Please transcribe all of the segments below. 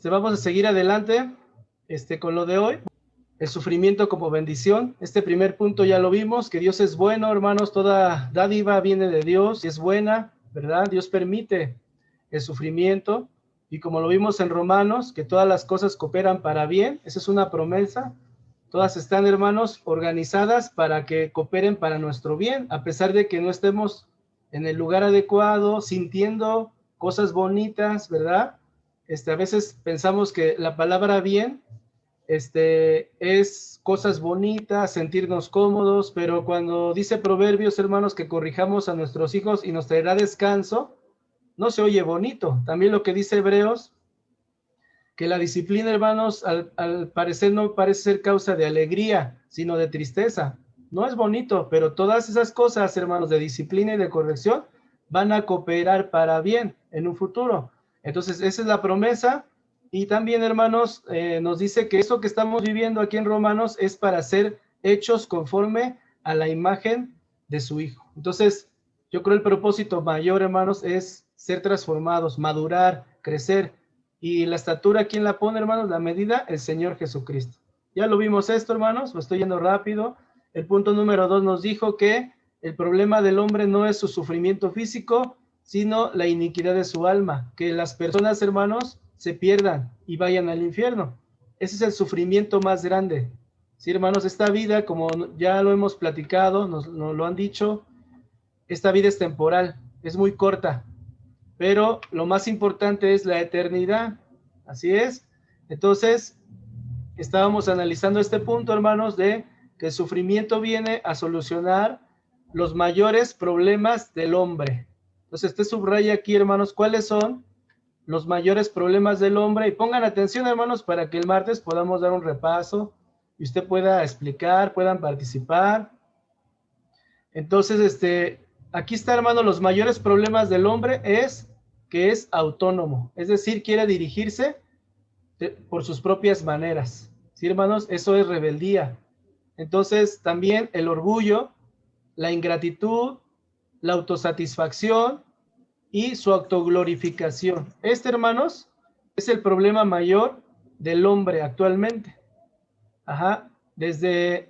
Vamos a seguir adelante con lo de hoy. El sufrimiento como bendición. Este primer punto ya lo vimos, que Dios es bueno, hermanos. Toda dádiva viene de Dios y es buena, ¿verdad? Dios permite el sufrimiento. Y como lo vimos en Romanos, que todas las cosas cooperan para bien. Esa es una promesa. Todas están, hermanos, organizadas para que cooperen para nuestro bien, a pesar de que no estemos en el lugar adecuado, sintiendo cosas bonitas, ¿verdad? A veces pensamos que la palabra bien es cosas bonitas, sentirnos cómodos, pero cuando dice Proverbios, hermanos, que corrijamos a nuestros hijos y nos traerá descanso, no se oye bonito. También lo que dice Hebreos, que la disciplina, hermanos, al parecer no parece ser causa de alegría, sino de tristeza. No es bonito, pero todas esas cosas, hermanos, de disciplina y de corrección, van a cooperar para bien en un futuro. Entonces, esa es la promesa. Y también, hermanos, nos dice que eso que estamos viviendo aquí en Romanos es para ser hechos conforme a la imagen de su Hijo. Entonces, yo creo el propósito mayor, hermanos, es ser transformados, madurar, crecer. Y la estatura, ¿quién la pone, hermanos? La medida, el Señor Jesucristo. Ya lo vimos esto, hermanos, me estoy yendo rápido. El punto número 2 nos dijo que el problema del hombre no es su sufrimiento físico, sino la iniquidad de su alma. Que las personas, hermanos, se pierdan y vayan al infierno. Ese es el sufrimiento más grande. Sí, hermanos, esta vida, como ya lo hemos platicado, nos lo han dicho, esta vida es temporal, es muy corta. Pero lo más importante es la eternidad. Así es. Entonces, estábamos analizando este punto, hermanos, de que el sufrimiento viene a solucionar los mayores problemas del hombre. Entonces, subraya aquí, hermanos, cuáles son los mayores problemas del hombre. Y pongan atención, hermanos, para que el martes podamos dar un repaso y usted pueda explicar, puedan participar. Entonces, aquí está, hermano, los mayores problemas del hombre es que es autónomo, es decir, quiere dirigirse por sus propias maneras. ¿Sí, hermanos? Eso es rebeldía. Entonces, también el orgullo, la ingratitud, la autosatisfacción y su autoglorificación. Hermanos, es el problema mayor del hombre actualmente. Ajá. Desde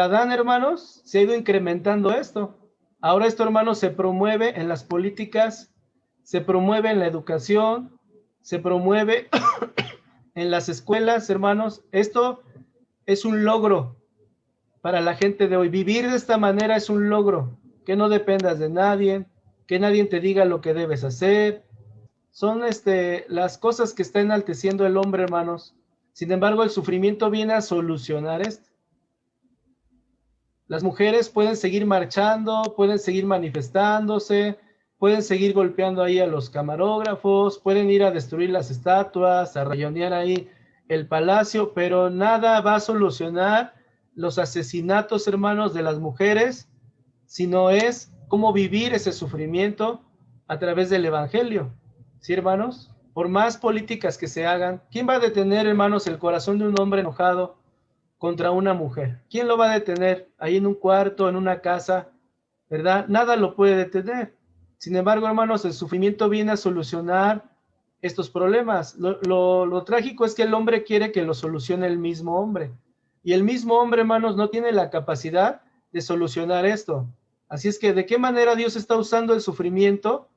Adán, hermanos, se ha ido incrementando esto. Ahora esto, hermanos, se promueve en las políticas, se promueve en la educación, se promueve en las escuelas, hermanos. Esto es un logro para la gente de hoy. Vivir de esta manera es un logro, que no dependas de nadie, que nadie te diga lo que debes hacer. Son las cosas que está enalteciendo el hombre, hermanos. Sin embargo, el sufrimiento viene a solucionar esto. Las mujeres pueden seguir marchando, pueden seguir manifestándose, pueden seguir golpeando ahí a los camarógrafos, pueden ir a destruir las estatuas, a rayonear ahí el palacio, pero nada va a solucionar los asesinatos, hermanos, de las mujeres, sino es cómo vivir ese sufrimiento a través del evangelio. ¿Sí, hermanos? Por más políticas que se hagan, ¿quién va a detener, hermanos, el corazón de un hombre enojado contra una mujer? ¿Quién lo va a detener? Ahí en un cuarto, en una casa, ¿verdad? Nada lo puede detener. Sin embargo, hermanos, el sufrimiento viene a solucionar estos problemas. Lo trágico es que el hombre quiere que lo solucione el mismo hombre. Y el mismo hombre, hermanos, no tiene la capacidad de solucionar esto. Así es que, ¿de qué manera Dios está usando el sufrimiento,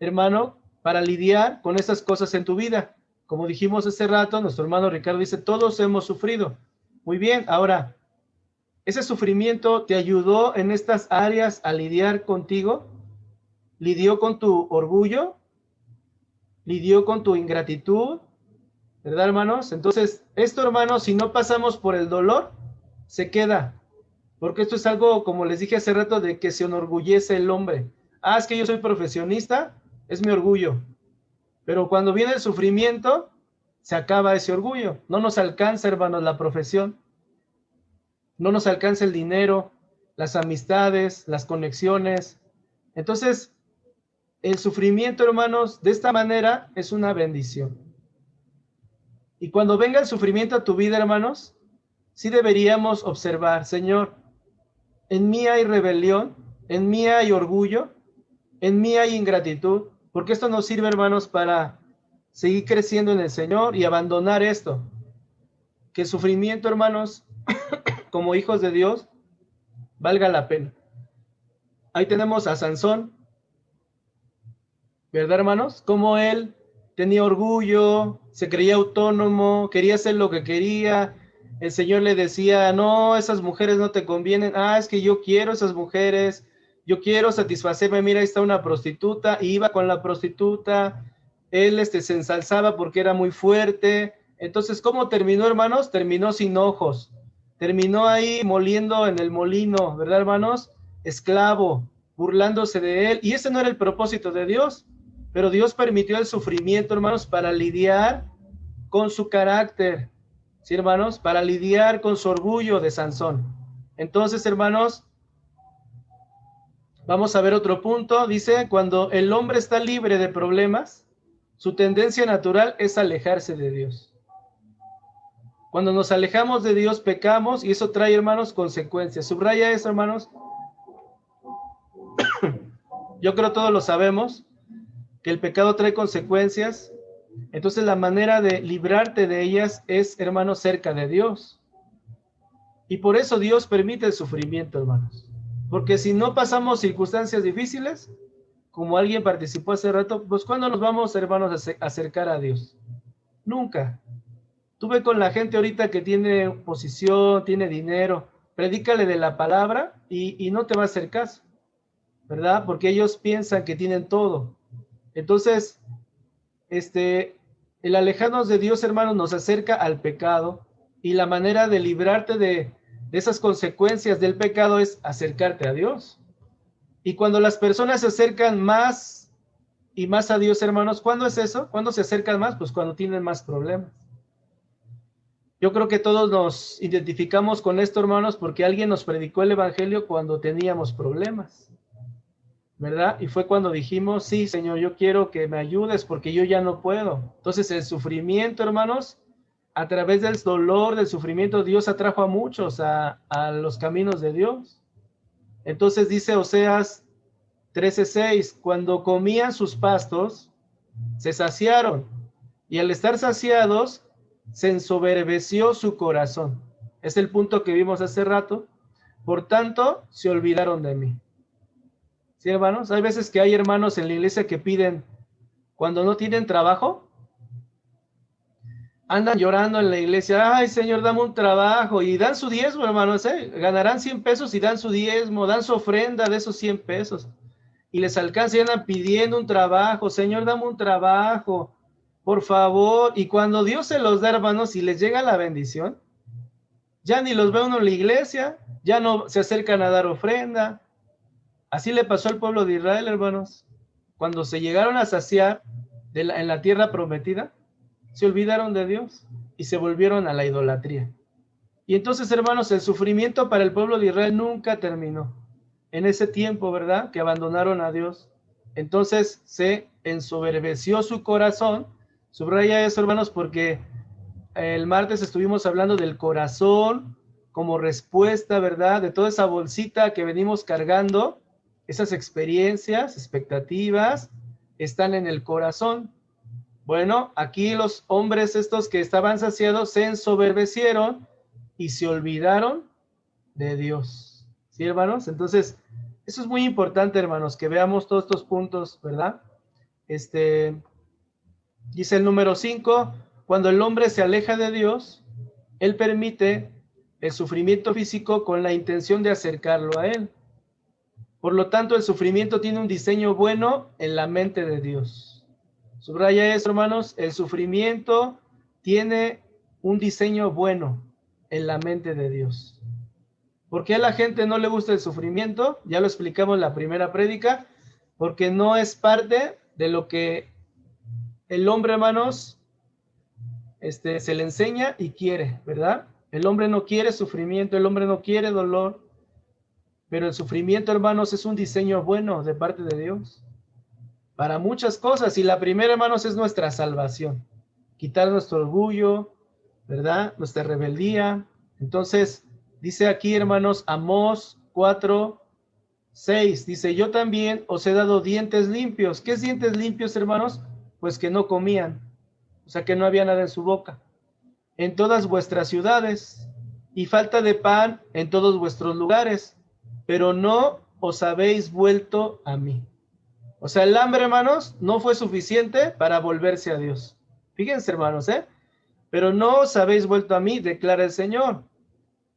hermano, para lidiar con esas cosas en tu vida? Como dijimos hace rato, nuestro hermano Ricardo dice, todos hemos sufrido. Muy bien, ahora, ¿ese sufrimiento te ayudó en estas áreas a lidiar contigo? ¿Lidió con tu orgullo? ¿Lidió con tu ingratitud? ¿Verdad, hermanos? Entonces, esto, hermanos, si no pasamos por el dolor, se queda. Porque esto es algo, como les dije hace rato, de que se enorgullece el hombre. Ah, es que yo soy profesionista, es mi orgullo. Pero cuando viene el sufrimiento, se acaba ese orgullo. No nos alcanza, hermanos, la profesión. No nos alcanza el dinero, las amistades, las conexiones. Entonces, el sufrimiento, hermanos, de esta manera es una bendición. Y cuando venga el sufrimiento a tu vida, hermanos, sí deberíamos observar, Señor, en mí hay rebelión, en mí hay orgullo, en mí hay ingratitud, porque esto nos sirve, hermanos, para seguir creciendo en el Señor y abandonar esto. Que el sufrimiento, hermanos, como hijos de Dios, valga la pena. Ahí tenemos a Sansón, ¿verdad, hermanos? Como él tenía orgullo, se creía autónomo, quería hacer lo que quería. El Señor le decía, no, esas mujeres no te convienen. Ah, es que yo quiero esas mujeres, yo quiero satisfacerme. Mira, ahí está una prostituta, y iba con la prostituta. Él se ensalzaba porque era muy fuerte. Entonces, ¿cómo terminó, hermanos? Terminó sin ojos. Terminó ahí moliendo en el molino, ¿verdad, hermanos? Esclavo, burlándose de él. Y ese no era el propósito de Dios. Pero Dios permitió el sufrimiento, hermanos, para lidiar con su carácter. ¿Sí, hermanos? Para lidiar con su orgullo de Sansón. Entonces, hermanos, vamos a ver otro punto. Dice, cuando el hombre está libre de problemas, su tendencia natural es alejarse de Dios. Cuando nos alejamos de Dios, pecamos, y eso trae, hermanos, consecuencias. Subraya eso, hermanos. Yo creo todos lo sabemos, que el pecado trae consecuencias. Entonces la manera de librarte de ellas es, hermanos, cerca de Dios. Y por eso Dios permite el sufrimiento, hermanos. Porque si no pasamos circunstancias difíciles, como alguien participó hace rato, pues ¿cuándo nos vamos, hermanos, a acercar a Dios? Nunca. Tú ve con la gente ahorita que tiene posición, tiene dinero, predícale de la palabra y no te va a hacer caso, ¿verdad? Porque ellos piensan que tienen todo. Entonces, el alejarnos de Dios, hermanos, nos acerca al pecado, y la manera de librarte de esas consecuencias del pecado es acercarte a Dios. Y cuando las personas se acercan más y más a Dios, hermanos, ¿cuándo es eso? ¿Cuándo se acercan más? Pues cuando tienen más problemas. Yo creo que todos nos identificamos con esto, hermanos, porque alguien nos predicó el evangelio cuando teníamos problemas, ¿verdad? Y fue cuando dijimos, sí, Señor, yo quiero que me ayudes porque yo ya no puedo. Entonces el sufrimiento, hermanos, a través del dolor, del sufrimiento, Dios atrajo a muchos a los caminos de Dios. Entonces dice Oseas 13:6, cuando comían sus pastos, se saciaron, y al estar saciados, se ensoberbeció su corazón. Es el punto que vimos hace rato. Por tanto, se olvidaron de mí. ¿Sí, hermanos? Hay veces que hay hermanos en la iglesia que piden, cuando no tienen trabajo, andan llorando en la iglesia, ay, Señor, dame un trabajo, y dan su diezmo, hermanos, ganarán 100 pesos y dan su diezmo, dan su ofrenda de esos 100 pesos, y les alcanza y andan pidiendo un trabajo, Señor, dame un trabajo, por favor. Y cuando Dios se los da, hermanos, y les llega la bendición, ya ni los ve uno en la iglesia, ya no se acercan a dar ofrenda. Así le pasó al pueblo de Israel, hermanos. Cuando se llegaron a saciar en la tierra prometida, se olvidaron de Dios y se volvieron a la idolatría. Y entonces, hermanos, el sufrimiento para el pueblo de Israel nunca terminó. En ese tiempo, ¿verdad?, que abandonaron a Dios. Entonces se ensoberbeció su corazón. Subraya eso, hermanos, porque el martes estuvimos hablando del corazón como respuesta, ¿verdad?, de toda esa bolsita que venimos cargando. Esas experiencias, expectativas, están en el corazón. Bueno, aquí los hombres estos que estaban saciados se ensoberbecieron y se olvidaron de Dios. ¿Sí, hermanos? Entonces, eso es muy importante, hermanos, que veamos todos estos puntos, ¿verdad? Dice el número 5, cuando el hombre se aleja de Dios, Él permite el sufrimiento físico con la intención de acercarlo a Él. Por lo tanto, el sufrimiento tiene un diseño bueno en la mente de Dios. Subraya eso, hermanos, el sufrimiento tiene un diseño bueno en la mente de Dios. ¿Por qué a la gente no le gusta el sufrimiento? Ya lo explicamos en la primera prédica, porque no es parte de lo que el hombre, hermanos, se le enseña y quiere, ¿verdad? El hombre no quiere sufrimiento, el hombre no quiere dolor, pero el sufrimiento, hermanos, es un diseño bueno de parte de Dios para muchas cosas, y la primera, hermanos, es nuestra salvación, quitar nuestro orgullo, ¿verdad?, nuestra rebeldía. Entonces, dice aquí, hermanos, Amós 4:6, dice, yo también os he dado dientes limpios. ¿Qué es dientes limpios, hermanos? Pues que no comían. o sea que no había nada en su boca, en todas vuestras ciudades, y falta de pan en todos vuestros lugares, pero no os habéis vuelto a mí. O sea, el hambre, hermanos, no fue suficiente para volverse a Dios. Fíjense, hermanos, pero no os habéis vuelto a mí, declara el Señor.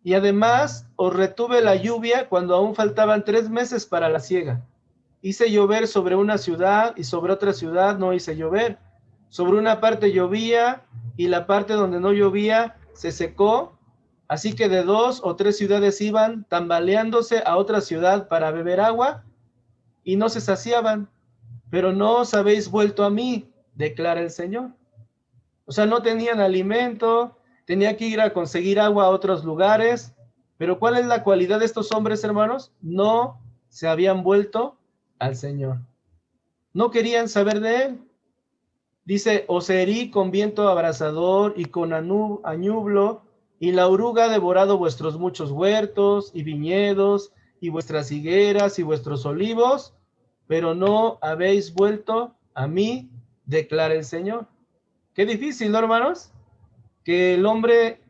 Y además os retuve la lluvia cuando aún faltaban 3 meses para la siega. Hice llover sobre una ciudad y sobre otra ciudad no hice llover. Sobre una parte llovía y la parte donde no llovía se secó. Así que de 2 o 3 ciudades iban tambaleándose a otra ciudad para beber agua y no se saciaban. Pero no os habéis vuelto a mí, declara el Señor. O sea, no tenían alimento, tenía que ir a conseguir agua a otros lugares. Pero ¿cuál es la cualidad de estos hombres, hermanos? No se habían vuelto al Señor. No querían saber de Él. Dice, os herí con viento abrasador y con añublo, y la oruga ha devorado vuestros muchos huertos y viñedos, y vuestras higueras y vuestros olivos, pero no habéis vuelto a mí, declara el Señor. Qué difícil, ¿no, hermanos? Que el hombre,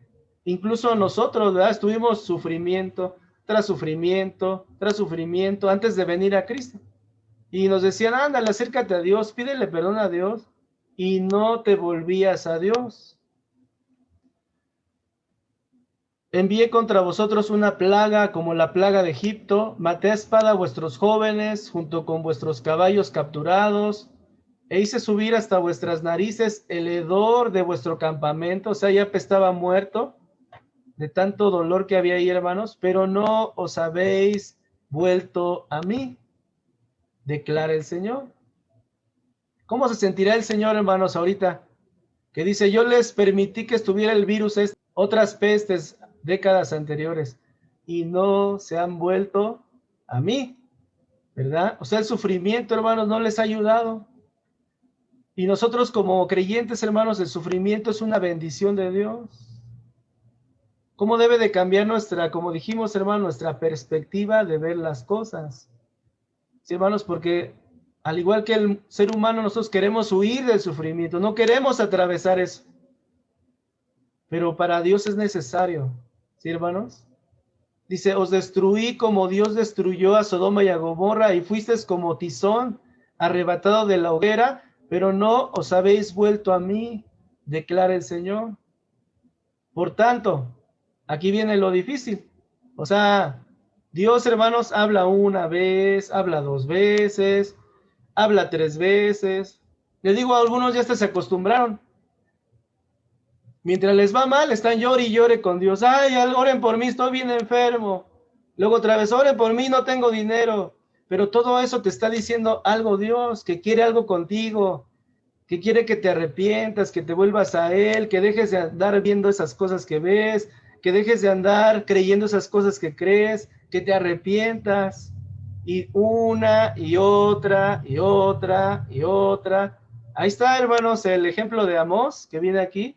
incluso nosotros, ¿verdad? Estuvimos sufrimiento tras sufrimiento, tras sufrimiento, antes de venir a Cristo. Y nos decían, ándale, acércate a Dios, pídele perdón a Dios, y no te volvías a Dios. Envié contra vosotros una plaga como la plaga de Egipto, maté a espada a vuestros jóvenes, junto con vuestros caballos capturados, e hice subir hasta vuestras narices el hedor de vuestro campamento, o sea, ya estaba muerto, de tanto dolor que había ahí, hermanos, pero no os habéis vuelto a mí, declara el Señor. ¿Cómo se sentirá el Señor, hermanos, ahorita? Que dice, yo les permití que estuviera el virus, otras pestes, décadas anteriores, y no se han vuelto a mí, ¿verdad? O sea, el sufrimiento, hermanos, no les ha ayudado. Y nosotros como creyentes, hermanos, el sufrimiento es una bendición de Dios. ¿Cómo debe de cambiar nuestra, como dijimos, hermano, nuestra perspectiva de ver las cosas? Sí, hermanos, porque al igual que el ser humano, nosotros queremos huir del sufrimiento, no queremos atravesar eso. Pero para Dios es necesario, ¿sí, hermanos? Dice, os destruí como Dios destruyó a Sodoma y a Gomorra, y fuisteis como tizón arrebatado de la hoguera, pero no os habéis vuelto a mí, declara el Señor. Por tanto, aquí viene lo difícil. O sea, Dios, hermanos, habla una vez, habla 2 veces, habla 3 veces. Les digo, a algunos ya hasta se acostumbraron. Mientras les va mal, están llore y llore con Dios. Ay, oren por mí, estoy bien enfermo. Luego otra vez, oren por mí, no tengo dinero. Pero todo eso te está diciendo algo Dios, que quiere algo contigo, que quiere que te arrepientas, que te vuelvas a Él, que dejes de andar viendo esas cosas que ves, que dejes de andar creyendo esas cosas que crees, que te arrepientas. Y una y otra y otra y otra. Ahí está, hermanos, el ejemplo de Amós que viene aquí.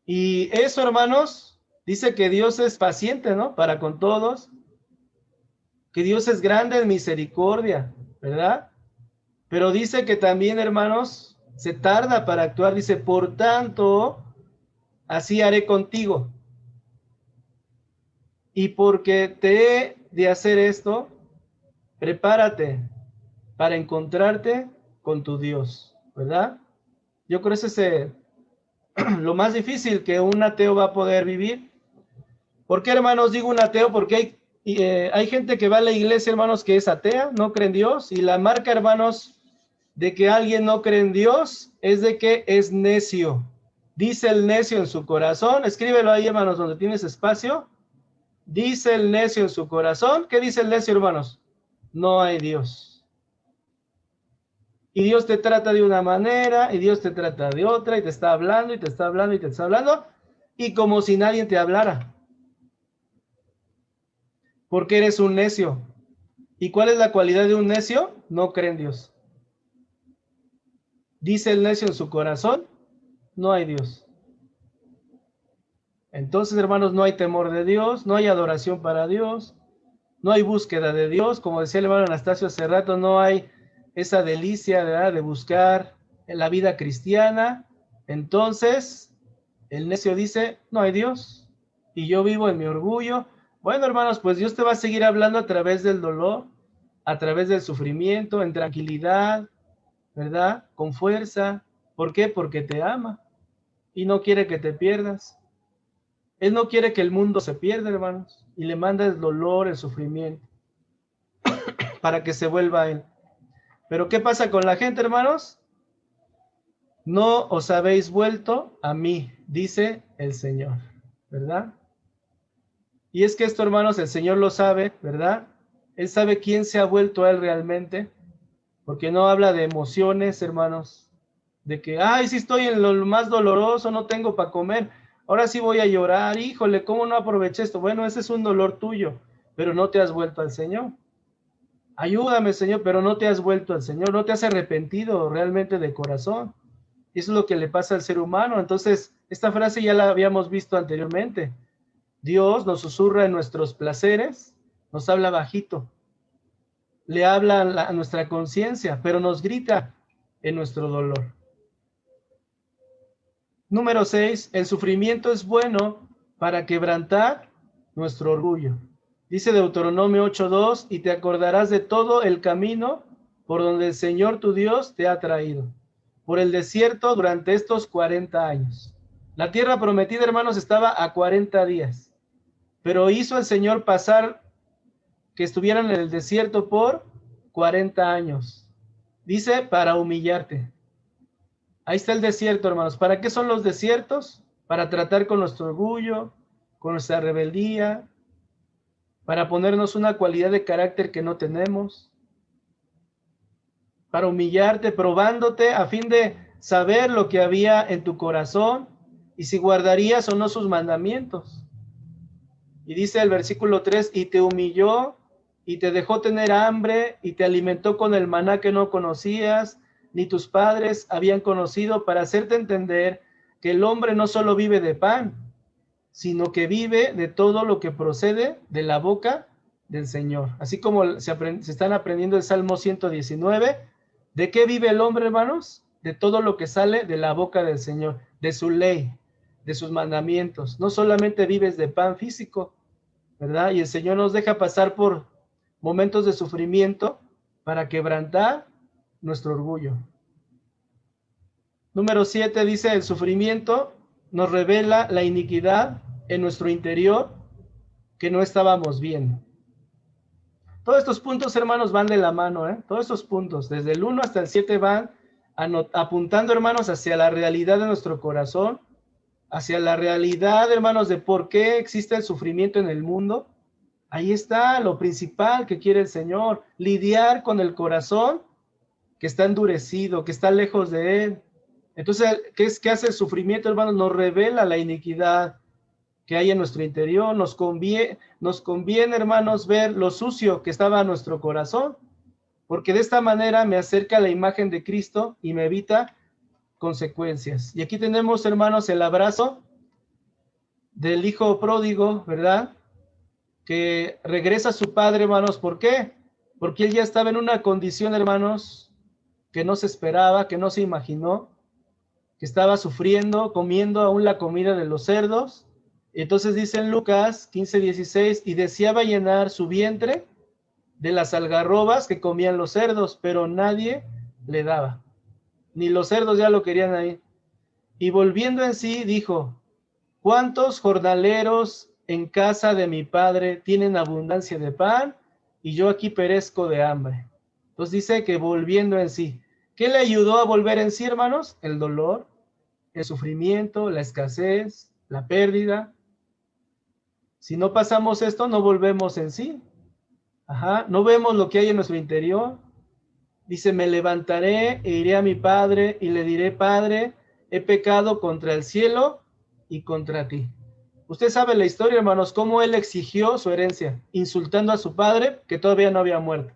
Y eso, hermanos, dice que Dios es paciente, ¿no? Para con todos. Que Dios es grande en misericordia, ¿verdad? Pero dice que también, hermanos, se tarda para actuar. Dice, por tanto, así haré contigo. Y porque te he de hacer esto, prepárate para encontrarte con tu Dios, ¿verdad? Yo creo que ese es lo más difícil que un ateo va a poder vivir. ¿Por qué, hermanos, digo un ateo? Porque hay gente que va a la iglesia, hermanos, que es atea, no cree en Dios, y la marca, hermanos, de que alguien no cree en Dios es de que es necio. Dice el necio en su corazón, escríbelo ahí, hermanos, donde tienes espacio. Dice el necio en su corazón. ¿Qué dice el necio, hermanos? No hay Dios. Y Dios te trata de una manera, y Dios te trata de otra, y te está hablando, y te está hablando, y te está hablando, y como si nadie te hablara. Porque eres un necio. ¿Y cuál es la cualidad de un necio? No cree en Dios. Dice el necio en su corazón, no hay Dios. Entonces, hermanos, no hay temor de Dios, no hay adoración para Dios, no hay búsqueda de Dios. Como decía el hermano Anastasio hace rato, no hay esa delicia, ¿verdad?, de buscar la vida cristiana. Entonces, el necio dice, no hay Dios, y yo vivo en mi orgullo. Bueno, hermanos, pues Dios te va a seguir hablando a través del dolor, a través del sufrimiento, en tranquilidad, ¿verdad? Con fuerza. ¿Por qué? Porque te ama y no quiere que te pierdas. Él no quiere que el mundo se pierda, hermanos, y le manda el dolor, el sufrimiento, para que se vuelva a Él. Pero ¿qué pasa con la gente, hermanos? No os habéis vuelto a mí, dice el Señor, ¿verdad? Y es que esto, hermanos, el Señor lo sabe, ¿verdad? Él sabe quién se ha vuelto a Él realmente, porque no habla de emociones, hermanos, de que, ay, sí estoy en lo más doloroso, no tengo para comer, ahora sí voy a llorar, híjole, ¿cómo no aproveché esto? Bueno, ese es un dolor tuyo, pero no te has vuelto al Señor. Ayúdame, Señor, pero no te has vuelto al Señor, no te has arrepentido realmente de corazón. Eso es lo que le pasa al ser humano. Entonces, esta frase ya la habíamos visto anteriormente. Dios nos susurra en nuestros placeres, nos habla bajito, le habla a nuestra conciencia, pero nos grita en nuestro dolor. Número 6, el sufrimiento es bueno para quebrantar nuestro orgullo. Dice Deuteronomio 8:2, y te acordarás de todo el camino por donde el Señor tu Dios te ha traído, por el desierto durante estos 40 años. La tierra prometida, hermanos, estaba a 40 días, pero hizo el Señor pasar que estuvieran en el desierto por 40 años. Dice, para humillarte. Ahí está el desierto, hermanos. ¿Para qué son los desiertos? Para tratar con nuestro orgullo, con nuestra rebeldía, para ponernos una cualidad de carácter que no tenemos, para humillarte, probándote a fin de saber lo que había en tu corazón y si guardarías o no sus mandamientos. Y dice el versículo 3, y te humilló y te dejó tener hambre y te alimentó con el maná que no conocías, ni tus padres habían conocido, para hacerte entender que el hombre no solo vive de pan, sino que vive de todo lo que procede de la boca del Señor. Así como se están aprendiendo el Salmo 119, ¿de qué vive el hombre, hermanos? De todo lo que sale de la boca del Señor, de su ley, de sus mandamientos. No solamente vives de pan físico, ¿verdad? Y el Señor nos deja pasar por momentos de sufrimiento para quebrantar nuestro orgullo. Número 7 dice, el sufrimiento nos revela la iniquidad en nuestro interior que no estábamos viendo. Todos estos puntos, hermanos, van de la mano, ¿eh? Todos estos puntos, desde el 1 hasta el 7 van apuntando, hermanos, hacia la realidad de nuestro corazón, hacia la realidad, hermanos, de por qué existe el sufrimiento en el mundo. Ahí está lo principal que quiere el Señor, lidiar con el corazón que está endurecido, que está lejos de Él. Entonces, ¿qué hace el sufrimiento, hermanos? Nos revela la iniquidad que hay en nuestro interior. Nos conviene, hermanos, ver lo sucio que estaba en nuestro corazón, porque de esta manera me acerca a la imagen de Cristo y me evita consecuencias. Y aquí tenemos, hermanos, el abrazo del hijo pródigo, ¿verdad? Que regresa a su padre, hermanos. ¿Por qué? Porque él ya estaba en una condición, hermanos, que no se esperaba, que no se imaginó, que estaba sufriendo, comiendo aún la comida de los cerdos. Entonces dice en Lucas 15:16, y deseaba llenar su vientre de las algarrobas que comían los cerdos, pero nadie le daba. Ni los cerdos ya lo querían ahí. Y volviendo en sí, dijo, ¿cuántos jornaleros en casa de mi padre tienen abundancia de pan y yo aquí perezco de hambre? Entonces dice que volviendo en sí. ¿Qué le ayudó a volver en sí, hermanos? El dolor, el sufrimiento, la escasez, la pérdida. Si no pasamos esto, no volvemos en sí. No vemos lo que hay en nuestro interior. Dice, me levantaré e iré a mi padre y le diré, Padre, he pecado contra el cielo y contra ti. Usted sabe la historia, hermanos, cómo él exigió su herencia, insultando a su padre que todavía no había muerto.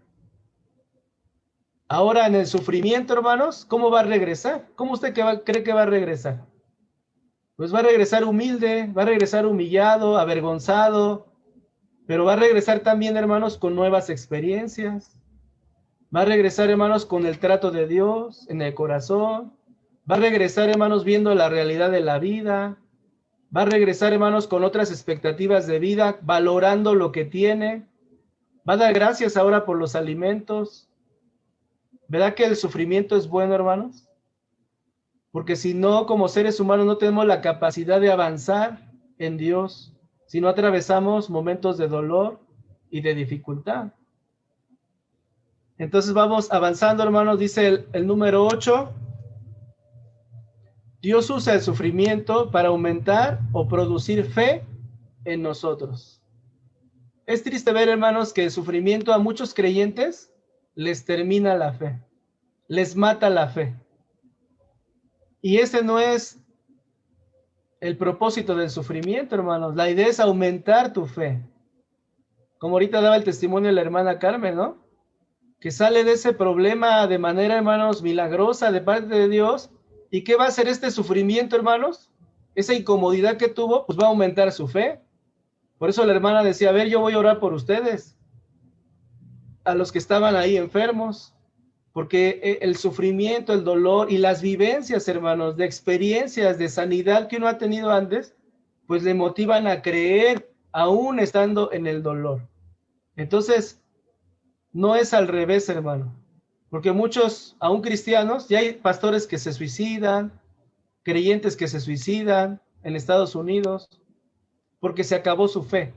Ahora en el sufrimiento, hermanos, ¿cómo va a regresar? ¿Cómo usted cree que va a regresar? Pues va a regresar humilde, va a regresar humillado, avergonzado, pero va a regresar también, hermanos, con nuevas experiencias. Va a regresar, hermanos, con el trato de Dios en el corazón. Va a regresar, hermanos, viendo la realidad de la vida. Va a regresar, hermanos, con otras expectativas de vida, valorando lo que tiene. Va a dar gracias ahora por los alimentos. ¿Verdad que el sufrimiento es bueno, hermanos? Porque si no, como seres humanos, no tenemos la capacidad de avanzar en Dios, si no atravesamos momentos de dolor y de dificultad. Entonces vamos avanzando, hermanos, dice el número 8. Dios usa el sufrimiento para aumentar o producir fe en nosotros. Es triste ver, hermanos, que el sufrimiento a muchos creyentes les termina la fe, les mata la fe. Y ese no es el propósito del sufrimiento, hermanos. La idea es aumentar tu fe. Como ahorita daba el testimonio de la hermana Carmen, ¿no? Que sale de ese problema de manera, hermanos, milagrosa de parte de Dios. ¿Y qué va a hacer este sufrimiento, hermanos? Esa incomodidad que tuvo, pues va a aumentar su fe. Por eso la hermana decía, a ver, yo voy a orar por ustedes, a los que estaban ahí enfermos, porque el sufrimiento, el dolor y las vivencias, hermanos, de experiencias de sanidad que uno ha tenido antes, pues le motivan a creer aún estando en el dolor. Entonces, no es al revés, hermano, porque muchos, aún cristianos, ya hay pastores que se suicidan, creyentes que se suicidan en Estados Unidos, porque se acabó su fe.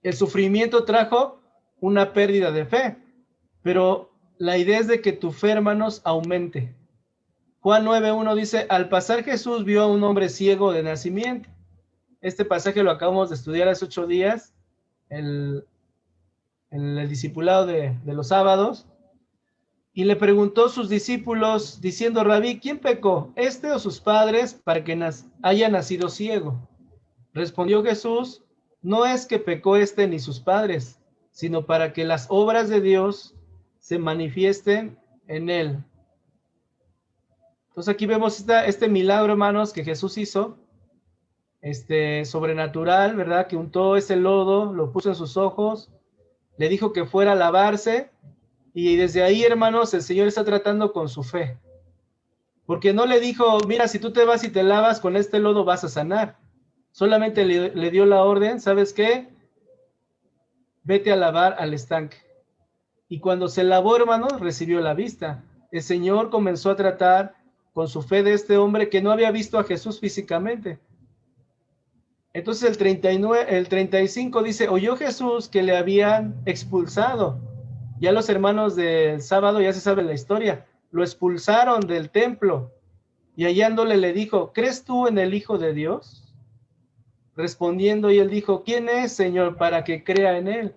El sufrimiento trajo una pérdida de fe, pero la idea es de que tu fe, hermanos, aumente. Juan 9:1 dice, al pasar Jesús vio a un hombre ciego de nacimiento. Este pasaje lo acabamos de estudiar hace 8 días, en el discipulado de los sábados, y le preguntó a sus discípulos, diciendo, Rabí, ¿quién pecó, este o sus padres, para que haya nacido ciego? Respondió Jesús, no es que pecó este ni sus padres, sino para que las obras de Dios se manifiesten en él. Entonces aquí vemos este milagro, hermanos, que Jesús hizo, sobrenatural, ¿verdad? Que untó ese lodo, lo puso en sus ojos, le dijo que fuera a lavarse, y desde ahí, hermanos, el Señor está tratando con su fe. Porque no le dijo, mira, si tú te vas y te lavas con este lodo vas a sanar. Solamente le dio la orden, ¿sabes qué? Vete a lavar al estanque. Y cuando se lavó, hermanos, recibió la vista. El Señor comenzó a tratar con su fe de este hombre que no había visto a Jesús físicamente. Entonces el 35 dice, oyó Jesús que le habían expulsado. Ya los hermanos del sábado ya se sabe la historia. Lo expulsaron del templo y hallándole le dijo, ¿crees tú en el Hijo de Dios? Respondiendo, y él dijo, ¿quién es, Señor, para que crea en él?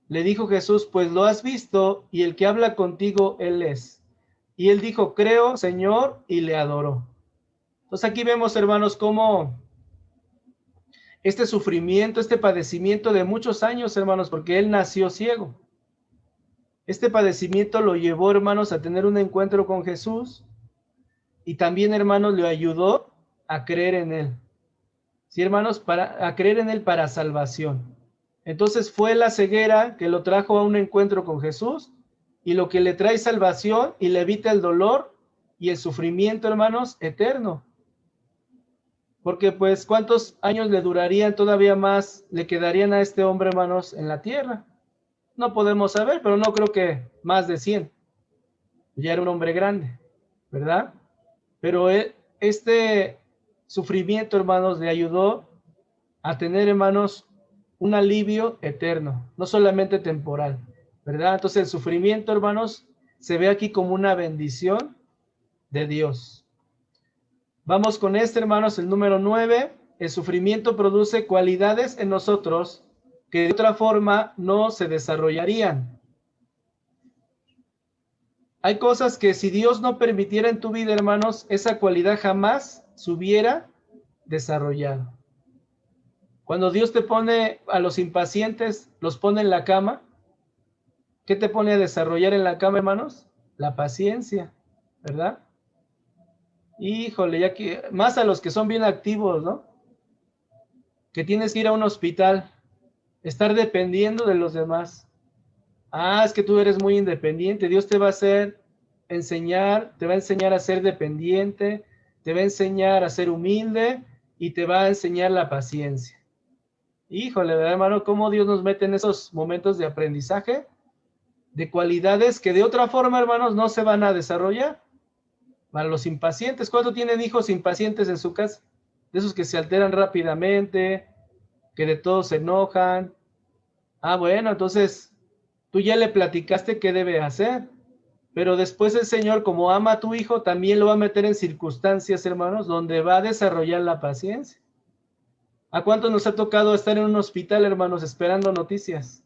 Le dijo Jesús, pues lo has visto, y el que habla contigo, él es. Y él dijo, creo, Señor, y le adoró. Entonces aquí vemos, hermanos, cómo este sufrimiento, este padecimiento de muchos años, hermanos, porque él nació ciego. Este padecimiento lo llevó, hermanos, a tener un encuentro con Jesús, y también, hermanos, le ayudó a creer en él. Sí, hermanos, a creer en él para salvación. Entonces fue la ceguera que lo trajo a un encuentro con Jesús, y lo que le trae salvación y le evita el dolor y el sufrimiento, hermanos, eterno. Porque pues, ¿cuántos años le durarían todavía más, le quedarían a este hombre, hermanos, en la tierra? No podemos saber, pero no creo que más de 100. Ya era un hombre grande, ¿verdad? Pero este sufrimiento, hermanos, le ayudó a tener, hermanos, un alivio eterno, no solamente temporal, ¿verdad? Entonces el sufrimiento, hermanos, se ve aquí como una bendición de Dios. Vamos con hermanos, el número 9. El sufrimiento produce cualidades en nosotros que de otra forma no se desarrollarían. Hay cosas que si Dios no permitiera en tu vida, hermanos, esa cualidad jamás se hubiera desarrollado. Cuando Dios te pone a los impacientes, los pone en la cama, ¿qué te pone a desarrollar en la cama, hermanos? La paciencia, ¿verdad? Híjole, ya que más a los que son bien activos, ¿no? Que tienes que ir a un hospital, estar dependiendo de los demás. Ah, es que tú eres muy independiente, Dios te va a hacer enseñar, te va a enseñar a ser dependiente, te va a enseñar a ser humilde y te va a enseñar la paciencia. Híjole, ¿verdad, hermano? ¿Cómo Dios nos mete en esos momentos de aprendizaje? De cualidades que de otra forma, hermanos, no se van a desarrollar. Para los impacientes, ¿cuántos tienen hijos impacientes en su casa? De esos que se alteran rápidamente, que de todo se enojan. Ah, bueno, entonces tú ya le platicaste qué debe hacer, pero después el Señor, como ama a tu hijo, también lo va a meter en circunstancias, hermanos, donde va a desarrollar la paciencia. ¿A cuántos nos ha tocado estar en un hospital, hermanos, esperando noticias?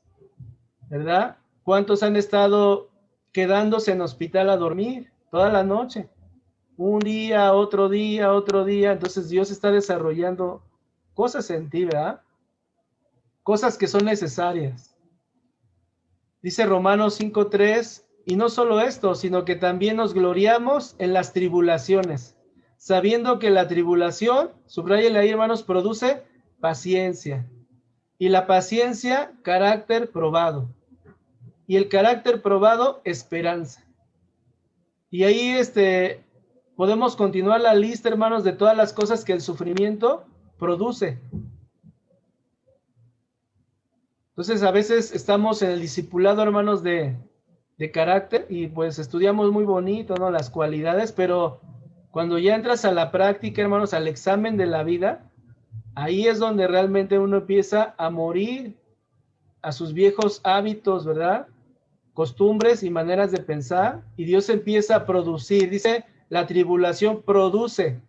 ¿Verdad? ¿Cuántos han estado quedándose en hospital a dormir toda la noche? Un día, otro día, otro día. Entonces Dios está desarrollando cosas en ti, ¿verdad? Cosas que son necesarias. Dice Romanos 5:3, y no solo esto, sino que también nos gloriamos en las tribulaciones, sabiendo que la tribulación, subráyele ahí, hermanos, produce paciencia. Y la paciencia, carácter probado. Y el carácter probado, esperanza. Y ahí podemos continuar la lista, hermanos, de todas las cosas que el sufrimiento produce. Entonces, a veces estamos en el discipulado, hermanos, de carácter y pues estudiamos muy bonito, ¿no? Las cualidades, pero cuando ya entras a la práctica, hermanos, al examen de la vida, ahí es donde realmente uno empieza a morir a sus viejos hábitos, ¿verdad? Costumbres y maneras de pensar, y Dios empieza a producir. Dice, la tribulación produce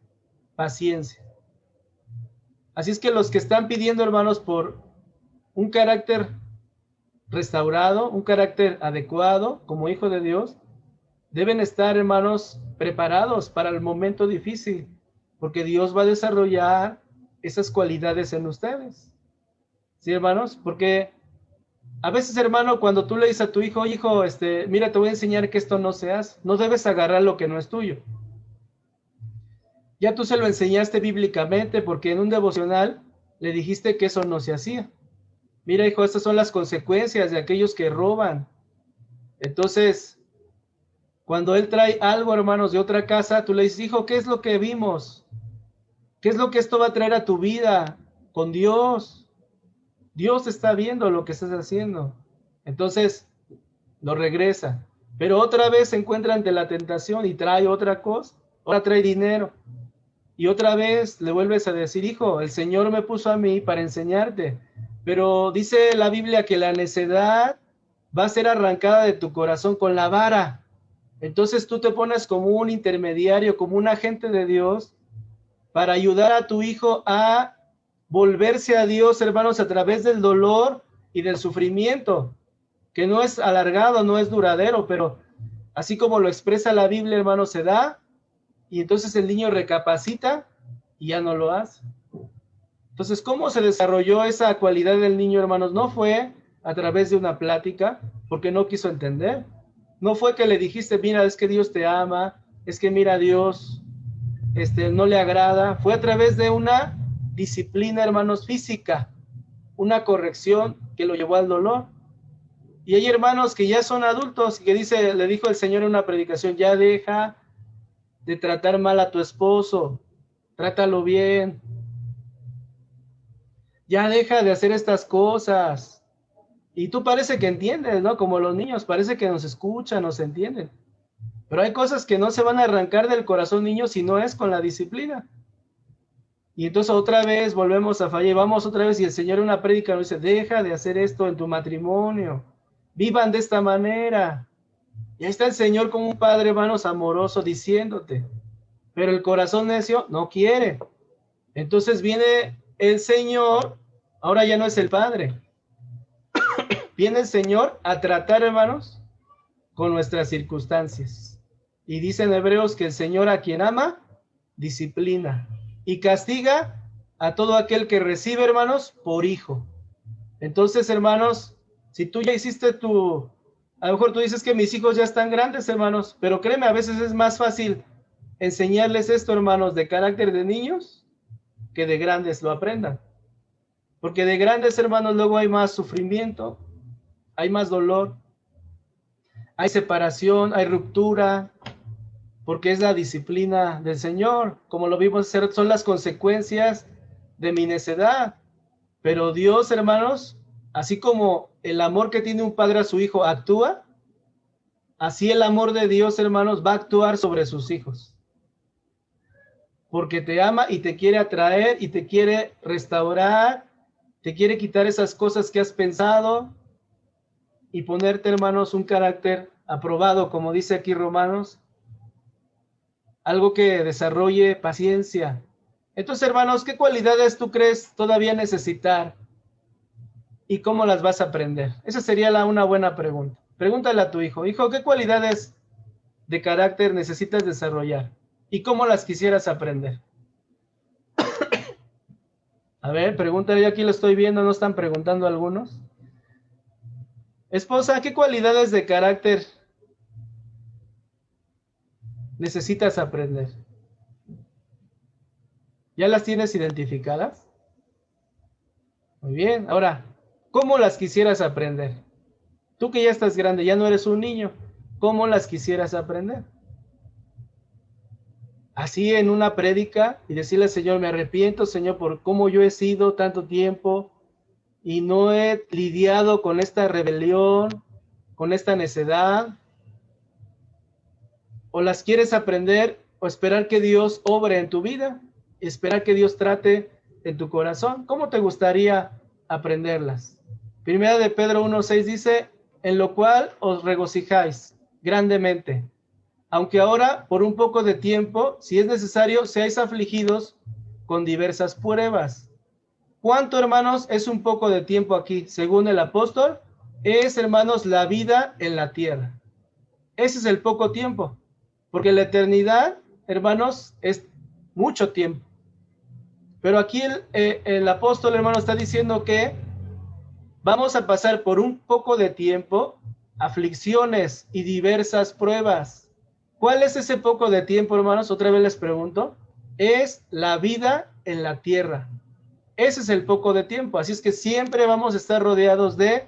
paciencia. Así es que los que están pidiendo, hermanos, por un carácter restaurado, un carácter adecuado como hijo de Dios, deben estar, hermanos, preparados para el momento difícil, porque Dios va a desarrollar esas cualidades en ustedes. ¿Sí, hermanos? Porque a veces, hermano, cuando tú le dices a tu hijo, hijo, mira, te voy a enseñar que esto no se hace, no debes agarrar lo que no es tuyo. Ya tú se lo enseñaste bíblicamente porque en un devocional le dijiste que eso no se hacía. Mira, hijo, estas son las consecuencias de aquellos que roban. Entonces, cuando él trae algo, hermanos, de otra casa, tú le dices, hijo, ¿qué es lo que vimos? ¿Qué es lo que esto va a traer a tu vida con Dios? Dios está viendo lo que estás haciendo. Entonces, lo regresa. Pero otra vez se encuentra ante la tentación y trae otra cosa. Ahora trae dinero. Y otra vez le vuelves a decir, hijo, el Señor me puso a mí para enseñarte. Pero dice la Biblia que la necedad va a ser arrancada de tu corazón con la vara. Entonces tú te pones como un intermediario, como un agente de Dios, para ayudar a tu hijo a volverse a Dios, hermanos, a través del dolor y del sufrimiento, que no es alargado, no es duradero, pero así como lo expresa la Biblia, hermanos, se da, y entonces el niño recapacita y ya no lo hace. Entonces, ¿cómo se desarrolló esa cualidad del niño, hermanos? No fue a través de una plática, porque no quiso entender. No fue que le dijiste, mira, es que Dios te ama, es que mira, Dios no le agrada. Fue a través de una disciplina, hermanos, física, una corrección que lo llevó al dolor. Y hay hermanos que ya son adultos y que le dijo el Señor en una predicación, ya deja de tratar mal a tu esposo, trátalo bien. Ya deja de hacer estas cosas. Y tú parece que entiendes, ¿no? Como los niños, parece que nos escuchan, nos entienden. Pero hay cosas que no se van a arrancar del corazón, niños, si no es con la disciplina. Y entonces otra vez volvemos a fallar, y vamos otra vez, y el Señor en una prédica nos dice, deja de hacer esto en tu matrimonio, vivan de esta manera. Y ahí está el Señor como un padre, hermanos, amoroso, diciéndote, pero el corazón necio no quiere. Entonces viene el Señor, ahora ya no es el Padre, viene el Señor a tratar, hermanos, con nuestras circunstancias. Y dice en Hebreos que el Señor a quien ama, disciplina y castiga a todo aquel que recibe, hermanos, por hijo. Entonces, hermanos, si tú ya hiciste a lo mejor tú dices que mis hijos ya están grandes, hermanos, pero créeme, a veces es más fácil enseñarles esto, hermanos, de carácter de niños, que de grandes lo aprendan. Porque de grandes, hermanos, luego hay más sufrimiento, hay más dolor, hay separación, hay ruptura, porque es la disciplina del Señor. Como lo vimos hacer, son las consecuencias de mi necedad. Pero Dios, hermanos, así como el amor que tiene un padre a su hijo actúa, así el amor de Dios, hermanos, va a actuar sobre sus hijos. Porque te ama y te quiere atraer y te quiere restaurar, te quiere quitar esas cosas que has pensado y ponerte, hermanos, un carácter aprobado, como dice aquí Romanos, algo que desarrolle paciencia. Entonces, hermanos, ¿qué cualidades tú crees todavía necesitar? ¿Y cómo las vas a aprender? Esa sería una buena pregunta. Pregúntale a tu hijo, hijo, ¿qué cualidades de carácter necesitas desarrollar? ¿Y cómo las quisieras aprender? A ver, pregúntale, yo aquí lo estoy viendo, ¿no están preguntando algunos? Esposa, ¿qué cualidades de carácter necesitas aprender? ¿Ya las tienes identificadas? Muy bien, ahora, ¿cómo las quisieras aprender? Tú que ya estás grande, ya no eres un niño, ¿cómo las quisieras aprender? Así en una prédica y decirle al Señor, me arrepiento, Señor, por cómo yo he sido tanto tiempo y no he lidiado con esta rebelión, con esta necedad. ¿O las quieres aprender o esperar que Dios obre en tu vida? Esperar que Dios trate en tu corazón. ¿Cómo te gustaría aprenderlas? Primera de Pedro 1:6 dice, en lo cual os regocijáis grandemente, aunque ahora por un poco de tiempo, si es necesario, seáis afligidos con diversas pruebas. ¿Cuánto, hermanos, es un poco de tiempo aquí? Según el apóstol, es, hermanos, la vida en la tierra. Ese es el poco tiempo, porque la eternidad, hermanos, es mucho tiempo. Pero aquí el apóstol, hermano, está diciendo que vamos a pasar por un poco de tiempo, aflicciones y diversas pruebas. ¿Cuál es ese poco de tiempo, hermanos? Otra vez les pregunto. Es la vida en la tierra. Ese es el poco de tiempo. Así es que siempre vamos a estar rodeados de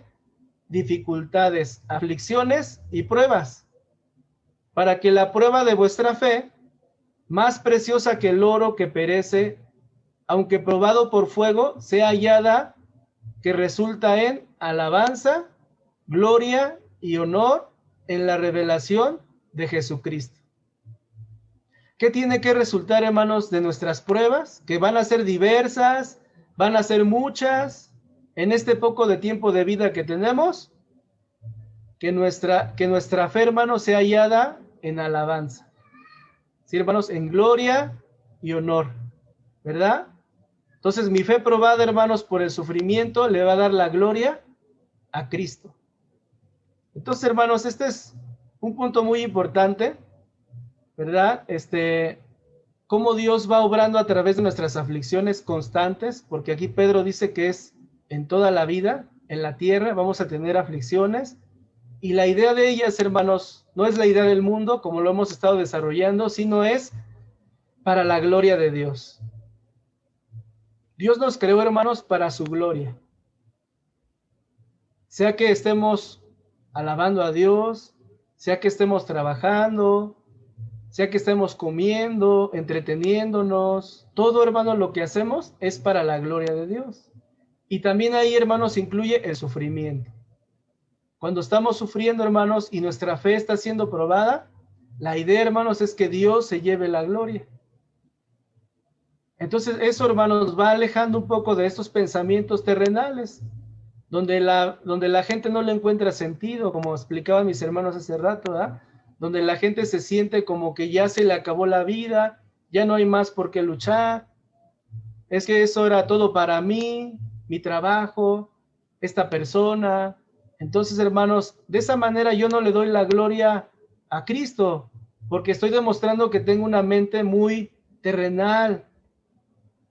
dificultades, aflicciones y pruebas. Para que la prueba de vuestra fe, más preciosa que el oro que perece, aunque probado por fuego, sea hallada, que resulta en alabanza, gloria y honor en la revelación de Jesucristo. ¿Qué tiene que resultar, hermanos, de nuestras pruebas? Que van a ser diversas, van a ser muchas, en este poco de tiempo de vida que tenemos, que nuestra fe, hermanos, sea hallada en alabanza. Sí, hermanos, en gloria y honor, ¿verdad? Entonces, mi fe probada, hermanos, por el sufrimiento, le va a dar la gloria a Cristo. Entonces, hermanos, este es un punto muy importante, ¿verdad? Cómo Dios va obrando a través de nuestras aflicciones constantes, porque aquí Pedro dice que es en toda la vida, en la tierra, vamos a tener aflicciones, y la idea de ellas, hermanos, no es la idea del mundo, como lo hemos estado desarrollando, sino es para la gloria de Dios. Dios nos creó, hermanos, para su gloria. Sea que estemos alabando a Dios, sea que estemos trabajando, sea que estemos comiendo, entreteniéndonos, todo, hermano, lo que hacemos es para la gloria de Dios. Y también ahí, hermanos, incluye el sufrimiento. Cuando estamos sufriendo, hermanos, y nuestra fe está siendo probada, la idea, hermanos, es que Dios se lleve la gloria. Entonces, eso, hermanos, va alejando un poco de estos pensamientos terrenales, donde la gente no le encuentra sentido, como explicaban mis hermanos hace rato, ¿verdad? Donde la gente se siente como que ya se le acabó la vida, ya no hay más por qué luchar, es que eso era todo para mí, mi trabajo, esta persona. Entonces, hermanos, de esa manera yo no le doy la gloria a Cristo, porque estoy demostrando que tengo una mente muy terrenal,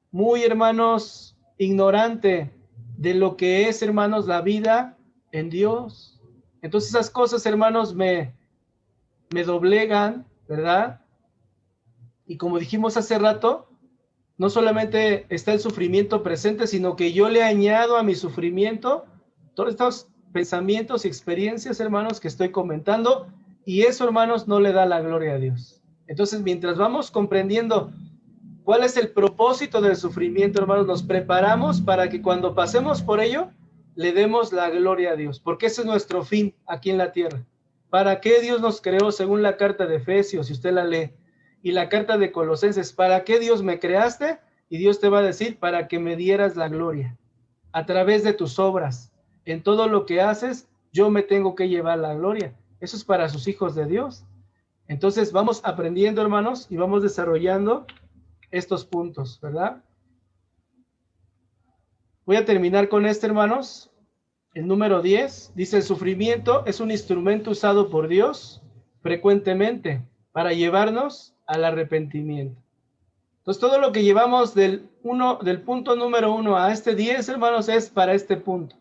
muy, hermanos, ignorante de lo que es, hermanos, la vida en Dios. Entonces esas cosas, hermanos, me doblegan, ¿verdad? Y como dijimos hace rato, no solamente está el sufrimiento presente, sino que yo le añado a mi sufrimiento todos estos pensamientos y experiencias, hermanos, que estoy comentando, y eso, hermanos, no le da la gloria a Dios. Entonces, mientras vamos comprendiendo cuál es el propósito del sufrimiento, hermanos, nos preparamos para que cuando pasemos por ello, le demos la gloria a Dios, porque ese es nuestro fin aquí en la tierra. ¿Para qué Dios nos creó según la carta de Efesios, si usted la lee, y la carta de Colosenses? ¿Para qué Dios me creaste? Y Dios te va a decir, para que me dieras la gloria, a través de tus obras. En todo lo que haces, yo me tengo que llevar la gloria. Eso es para sus hijos de Dios. Entonces vamos aprendiendo, hermanos, y vamos desarrollando estos puntos, ¿verdad? Voy a terminar con este, hermanos. El número 10 dice: el sufrimiento es un instrumento usado por Dios frecuentemente para llevarnos al arrepentimiento. Entonces, todo lo que llevamos del punto número 1 a este 10, hermanos, es para este punto.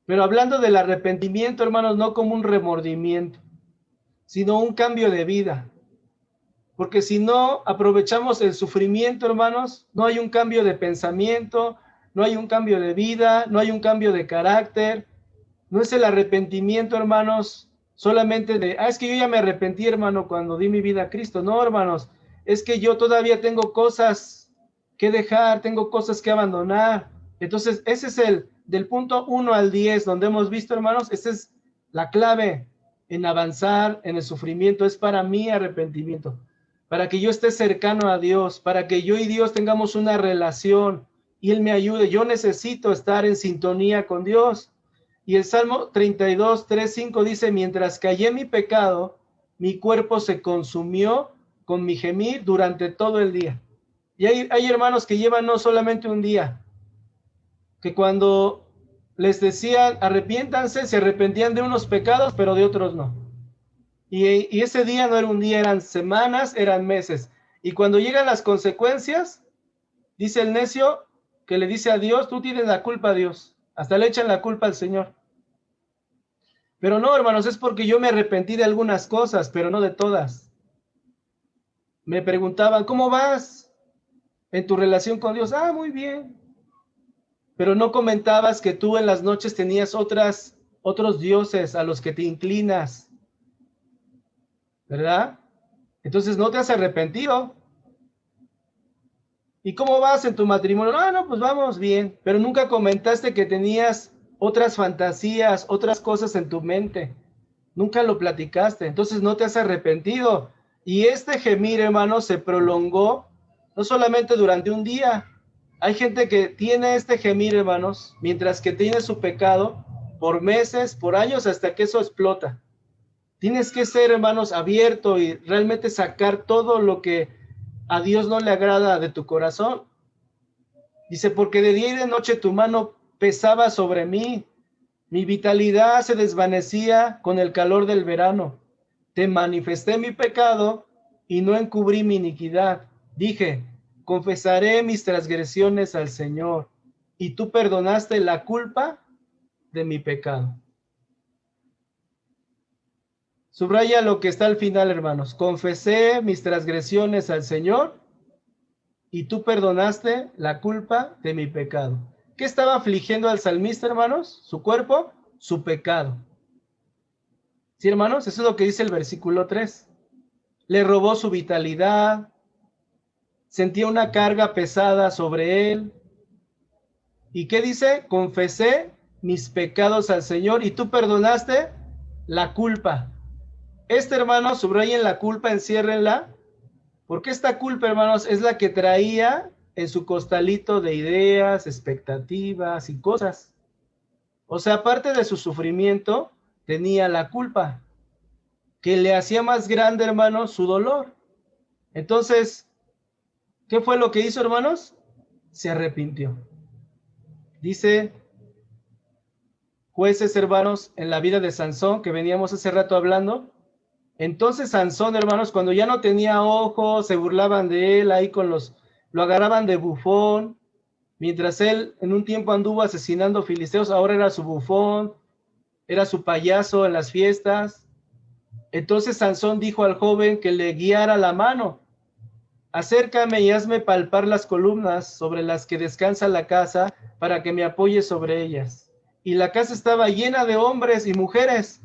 Pero hablando del arrepentimiento, hermanos, no como un remordimiento, sino un cambio de vida. Porque si no aprovechamos el sufrimiento, hermanos, no hay un cambio de pensamiento, no hay un cambio de vida, no hay un cambio de carácter. No es el arrepentimiento, hermanos, solamente de, es que yo ya me arrepentí, hermano, cuando di mi vida a Cristo. No, hermanos, es que yo todavía tengo cosas que dejar, tengo cosas que abandonar. Entonces, ese es del punto 1 al 10, donde hemos visto, hermanos, esa es la clave en avanzar en el sufrimiento, es para mi arrepentimiento, para que yo esté cercano a Dios, para que yo y Dios tengamos una relación y Él me ayude. Yo necesito estar en sintonía con Dios. Y el Salmo 32, 3, 5 dice: mientras callé mi pecado, mi cuerpo se consumió con mi gemir durante todo el día. Y hay hermanos que llevan no solamente un día, que cuando les decían arrepiéntanse, se arrepentían de unos pecados, pero de otros no. Y ese día no era un día, eran semanas, eran meses. Y cuando llegan las consecuencias, dice el necio que le dice a Dios: tú tienes la culpa, Dios. Hasta le echan la culpa al Señor. Pero no, hermanos, es porque yo me arrepentí de algunas cosas, pero no de todas. Me preguntaban: ¿cómo vas en tu relación con Dios? Muy bien. Pero no comentabas que tú en las noches tenías otros dioses a los que te inclinas, ¿verdad? Entonces no te has arrepentido. ¿Y cómo vas en tu matrimonio? No, pues vamos bien. Pero nunca comentaste que tenías otras fantasías, otras cosas en tu mente. Nunca lo platicaste. Entonces no te has arrepentido. Y este gemir, hermano, se prolongó no solamente durante un día. Hay gente que tiene este gemir, hermanos, mientras que tiene su pecado por meses, por años, hasta que eso explota. Tienes que ser, hermanos, abierto y realmente sacar todo lo que a Dios no le agrada de tu corazón. Dice: porque de día y de noche tu mano pesaba sobre mí, mi vitalidad se desvanecía con el calor del verano. Te manifesté mi pecado y no encubrí mi iniquidad. Dije: confesaré mis transgresiones al Señor, y tú perdonaste la culpa de mi pecado. Subraya lo que está al final, hermanos. Confesé mis transgresiones al Señor y tú perdonaste la culpa de mi pecado. ¿Qué estaba afligiendo al salmista, hermanos? Su cuerpo, su pecado. ¿Sí, hermanos? Eso es lo que dice el versículo 3. Le robó su vitalidad, sentía una carga pesada sobre él. ¿Y qué dice? Confesé mis pecados al Señor y tú perdonaste la culpa. Hermano, subrayen la culpa, enciérrenla, porque esta culpa, hermanos, es la que traía en su costalito de ideas, expectativas y cosas. O sea, aparte de su sufrimiento, tenía la culpa, que le hacía más grande, hermanos, su dolor. Entonces, ¿qué fue lo que hizo, hermanos? Se arrepintió. Dice Jueces, hermanos, en la vida de Sansón, que veníamos hace rato hablando. Entonces Sansón, hermanos, cuando ya no tenía ojos, se burlaban de él, ahí lo agarraban de bufón, mientras él en un tiempo anduvo asesinando filisteos, ahora era su bufón, era su payaso en las fiestas. Entonces Sansón dijo al joven que le guiara la mano: acércame y hazme palpar las columnas sobre las que descansa la casa, para que me apoye sobre ellas. Y la casa estaba llena de hombres y mujeres,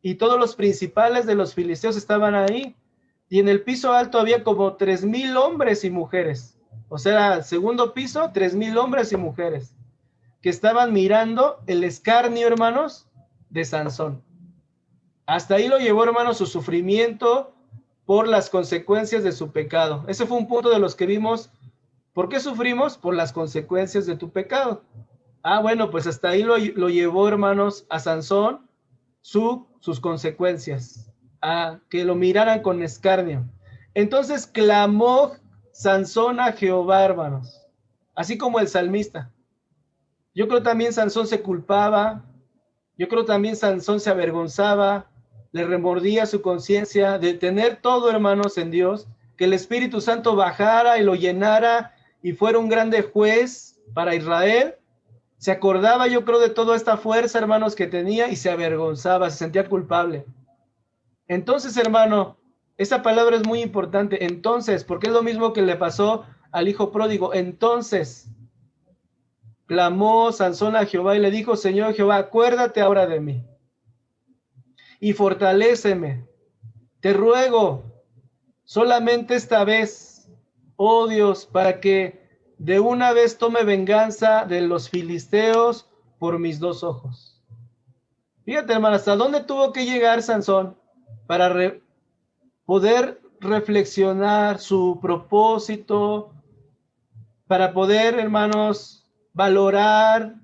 y todos los principales de los filisteos estaban ahí. y en el piso alto había como 3,000 hombres y mujeres. O sea, segundo piso, 3,000 hombres y mujeres que estaban mirando el escarnio, hermanos, de Sansón. Hasta ahí lo llevó, hermanos, su sufrimiento por las consecuencias de su pecado. Ese fue un punto de los que vimos. ¿Por qué sufrimos? Por las consecuencias de tu pecado. Bueno, pues hasta ahí lo llevó, hermanos, a Sansón, sus consecuencias, a que lo miraran con escarnio. Entonces clamó Sansón a Jehová, hermanos, así como el salmista. Yo creo también Sansón se culpaba, yo creo también Sansón se avergonzaba, le remordía su conciencia de tener todo, hermanos, en Dios, que el Espíritu Santo bajara y lo llenara y fuera un grande juez para Israel. Se acordaba, yo creo, de toda esta fuerza, hermanos, que tenía y se avergonzaba, se sentía culpable. Entonces, hermano, esa palabra es muy importante. Entonces, porque es lo mismo que le pasó al hijo pródigo. Entonces, clamó Sansón a Jehová y le dijo: Señor Jehová, acuérdate ahora de mí y fortaléceme. Te ruego solamente esta vez, oh Dios, para que de una vez tome venganza de los filisteos por mis 2 ojos. Fíjate, hermano, hasta dónde tuvo que llegar Sansón para poder reflexionar su propósito, para poder, hermanos, valorar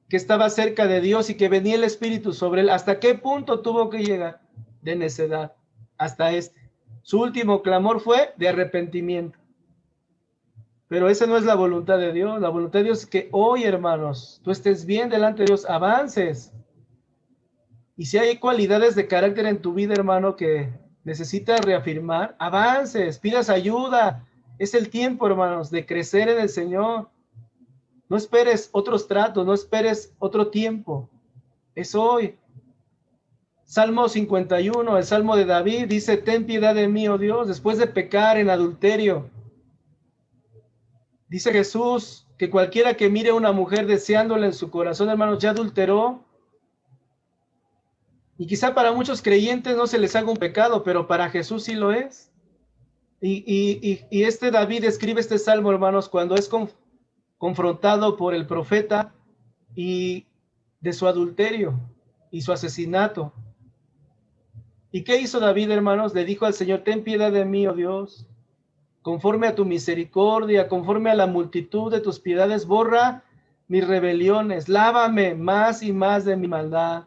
que estaba cerca de Dios y que venía el Espíritu sobre él. ¿Hasta qué punto tuvo que llegar? De necedad, hasta este. Su último clamor fue de arrepentimiento. Pero esa no es la voluntad de Dios. La voluntad de Dios es que hoy, hermanos, tú estés bien delante de Dios, avances. Y si hay cualidades de carácter en tu vida, hermano, que necesitas reafirmar, avances, pidas ayuda. Es el tiempo, hermanos, de crecer en el Señor. No esperes otros tratos, no esperes otro tiempo. Es hoy. Salmo 51, el Salmo de David, dice: ten piedad de mí, oh Dios, después de pecar en adulterio. Dice Jesús que cualquiera que mire a una mujer deseándola en su corazón, hermanos, ya adulteró. Y quizá para muchos creyentes no se les haga un pecado, pero para Jesús sí lo es. Y este David escribe este salmo, hermanos, cuando es confrontado por el profeta y de su adulterio y su asesinato. ¿Y qué hizo David, hermanos? Le dijo al Señor: ten piedad de mí, oh Dios, conforme a tu misericordia, conforme a la multitud de tus piedades, borra mis rebeliones, lávame más y más de mi maldad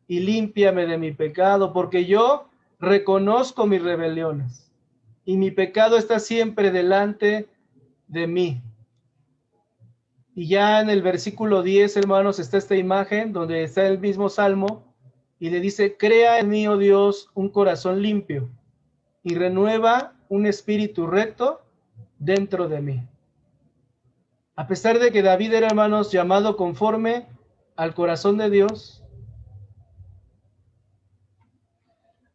y límpiame de mi pecado, porque yo reconozco mis rebeliones y mi pecado está siempre delante de mí. Y ya en el versículo 10, hermanos, está esta imagen donde está el mismo salmo y le dice: crea en mí, oh Dios, un corazón limpio y renueva un espíritu recto dentro de mí. A pesar de que David era, hermanos, llamado conforme al corazón de Dios,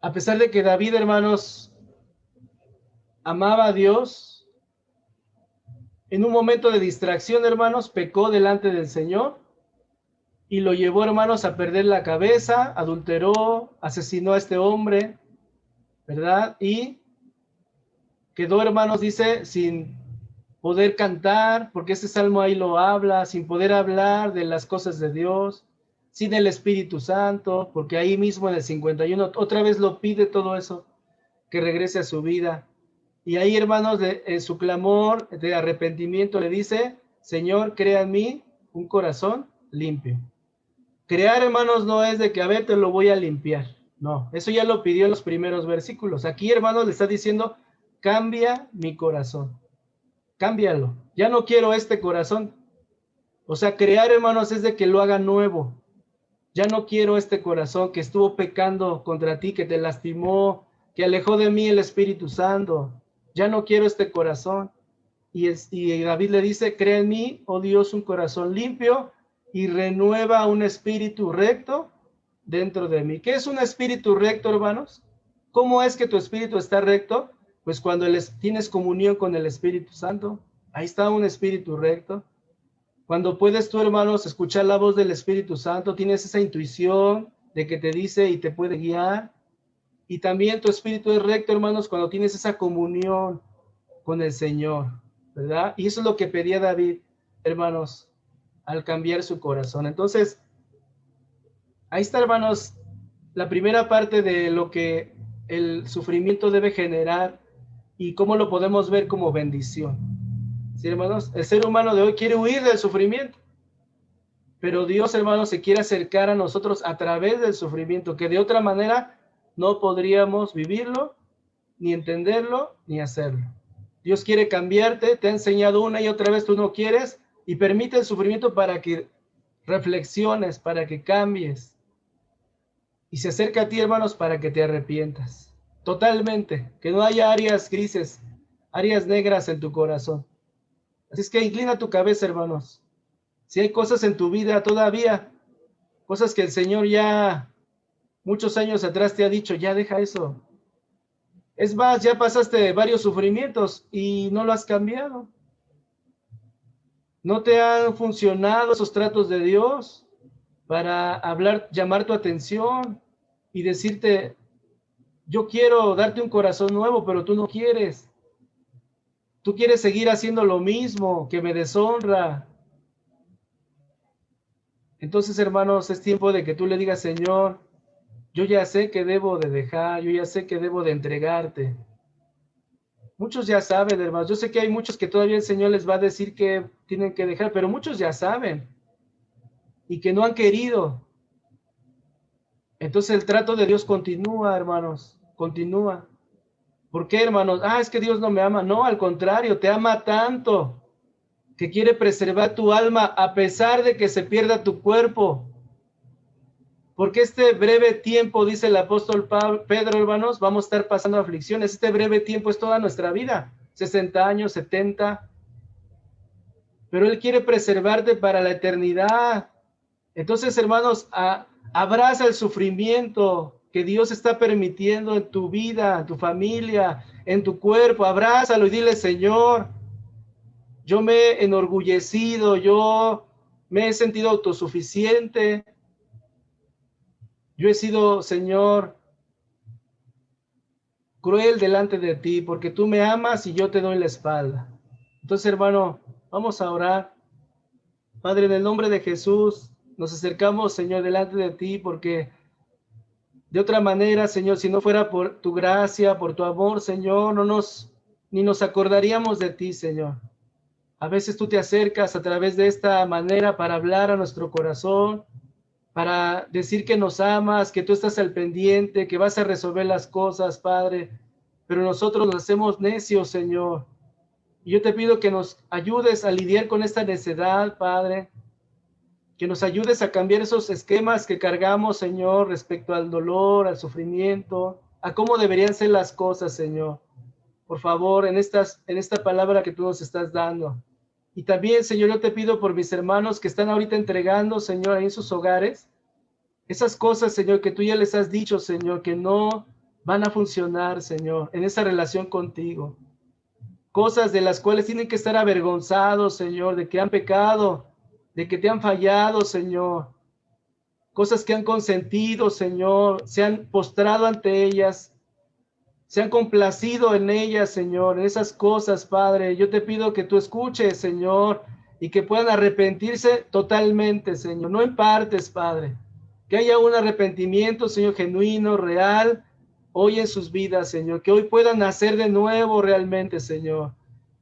a pesar de que David, hermanos, amaba a Dios, en un momento de distracción, hermanos, pecó delante del Señor y lo llevó, hermanos, a perder la cabeza, adulteró, asesinó a este hombre, ¿verdad? Y quedó, hermanos, dice, sin poder cantar, porque ese salmo ahí lo habla, sin poder hablar de las cosas de Dios, sin el Espíritu Santo, porque ahí mismo en el 51 otra vez lo pide todo eso, que regrese a su vida. Y ahí, hermanos, en su clamor de arrepentimiento le dice: Señor, crea en mí un corazón limpio. Crear, hermanos, no es de que, a ver, te lo voy a limpiar. No, eso ya lo pidió en los primeros versículos. Aquí, hermanos, le está diciendo: cambia mi corazón. Cámbialo. Ya no quiero este corazón. O sea, crear, hermanos, es de que lo haga nuevo. Ya no quiero este corazón que estuvo pecando contra ti, que te lastimó, que alejó de mí el Espíritu Santo. Ya no quiero este corazón. Y David le dice: crea en mí, oh Dios, un corazón limpio y renueva un espíritu recto dentro de mí. ¿Qué es un espíritu recto, hermanos? ¿Cómo es que tu espíritu está recto? Pues cuando tienes comunión con el Espíritu Santo, ahí está un espíritu recto. Cuando puedes tú, hermanos, escuchar la voz del Espíritu Santo, tienes esa intuición de que te dice y te puede guiar. Y también tu espíritu es recto, hermanos, cuando tienes esa comunión con el Señor, ¿verdad? Y eso es lo que pedía David, hermanos, al cambiar su corazón. Entonces, ahí está, hermanos, la primera parte de lo que el sufrimiento debe generar y cómo lo podemos ver como bendición. ¿Sí, hermanos? El ser humano de hoy quiere huir del sufrimiento, pero Dios, hermanos, se quiere acercar a nosotros a través del sufrimiento, que de otra manera no podríamos vivirlo, ni entenderlo, ni hacerlo. Dios quiere cambiarte, te ha enseñado una y otra vez, tú no quieres, y permite el sufrimiento para que reflexiones, para que cambies, y se acerca a ti, hermanos, para que te arrepientas. Totalmente, que no haya áreas grises, áreas negras en tu corazón. Así es que inclina tu cabeza, hermanos. Si hay cosas en tu vida todavía, cosas que el Señor ya muchos años atrás te ha dicho, ya deja eso. Es más, ya pasaste varios sufrimientos y no lo has cambiado. ¿No te han funcionado esos tratos de Dios para hablar, llamar tu atención y decirte, yo quiero darte un corazón nuevo, pero tú no quieres? Tú quieres seguir haciendo lo mismo, que me deshonra. Entonces, hermanos, es tiempo de que tú le digas, Señor, yo ya sé que debo de dejar, yo ya sé que debo de entregarte. Muchos ya saben, hermanos. Yo sé que hay muchos que todavía el Señor les va a decir que tienen que dejar, pero muchos ya saben y que no han querido. Entonces el trato de Dios continúa, hermanos, continúa. ¿Por qué, hermanos? Es que Dios no me ama. No, al contrario, te ama tanto que quiere preservar tu alma a pesar de que se pierda tu cuerpo. Porque este breve tiempo, dice el apóstol Pedro, hermanos, vamos a estar pasando aflicciones. Este breve tiempo es toda nuestra vida, 60 años, 70. Pero Él quiere preservarte para la eternidad. Entonces, hermanos, abraza el sufrimiento que Dios está permitiendo en tu vida, en tu familia, en tu cuerpo. Abrázalo y dile, Señor, yo me he enorgullecido, yo me he sentido autosuficiente. Yo he sido, Señor, cruel delante de ti, porque tú me amas y yo te doy la espalda. Entonces, hermano, vamos a orar. Padre, en el nombre de Jesús, nos acercamos, Señor, delante de ti, porque de otra manera, Señor, si no fuera por tu gracia, por tu amor, Señor, ni nos acordaríamos de ti, Señor. A veces tú te acercas a través de esta manera para hablar a nuestro corazón, para decir que nos amas, que tú estás al pendiente, que vas a resolver las cosas, Padre. Pero nosotros nos hacemos necios, Señor. Y yo te pido que nos ayudes a lidiar con esta necedad, Padre. Que nos ayudes a cambiar esos esquemas que cargamos, Señor, respecto al dolor, al sufrimiento, a cómo deberían ser las cosas, Señor. Por favor, en esta palabra que tú nos estás dando. Y también, Señor, yo te pido por mis hermanos que están ahorita entregando, Señor, ahí en sus hogares, esas cosas, Señor, que tú ya les has dicho, Señor, que no van a funcionar, Señor, en esa relación contigo. Cosas de las cuales tienen que estar avergonzados, Señor, de que han pecado, de que te han fallado, Señor. Cosas que han consentido, Señor, se han postrado ante ellas, se han complacido en ellas, Señor, en esas cosas, Padre. Yo te pido que tú escuches, Señor, y que puedan arrepentirse totalmente, Señor, no en partes, Padre. Que haya un arrepentimiento, Señor, genuino, real, hoy en sus vidas, Señor. Que hoy puedan nacer de nuevo realmente, Señor.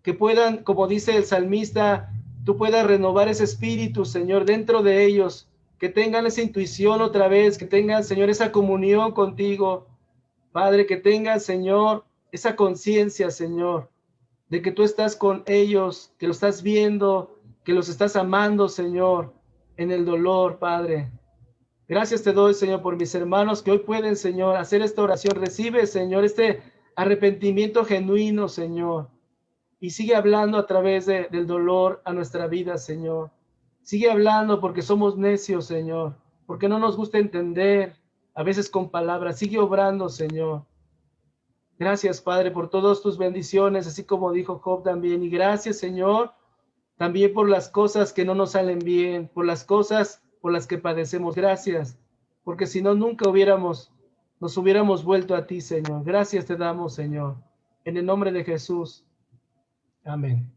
Que puedan, como dice el salmista, tú puedas renovar ese espíritu, Señor, dentro de ellos. Que tengan esa intuición otra vez, que tengan, Señor, esa comunión contigo. Padre, que tengan, Señor, esa conciencia, Señor, de que tú estás con ellos, que lo estás viendo, que los estás amando, Señor, en el dolor, Padre. Gracias te doy, Señor, por mis hermanos que hoy pueden, Señor, hacer esta oración. Recibe, Señor, este arrepentimiento genuino, Señor. Y sigue hablando a través del dolor a nuestra vida, Señor. Sigue hablando porque somos necios, Señor. Porque no nos gusta entender, a veces con palabras. Sigue obrando, Señor. Gracias, Padre, por todas tus bendiciones, así como dijo Job también. Y gracias, Señor, también por las cosas que no nos salen bien, por las cosas por las que padecemos. Gracias, porque si no, nunca hubiéramos nos hubiéramos vuelto a ti, Señor. Gracias te damos, Señor. En el nombre de Jesús. Amén.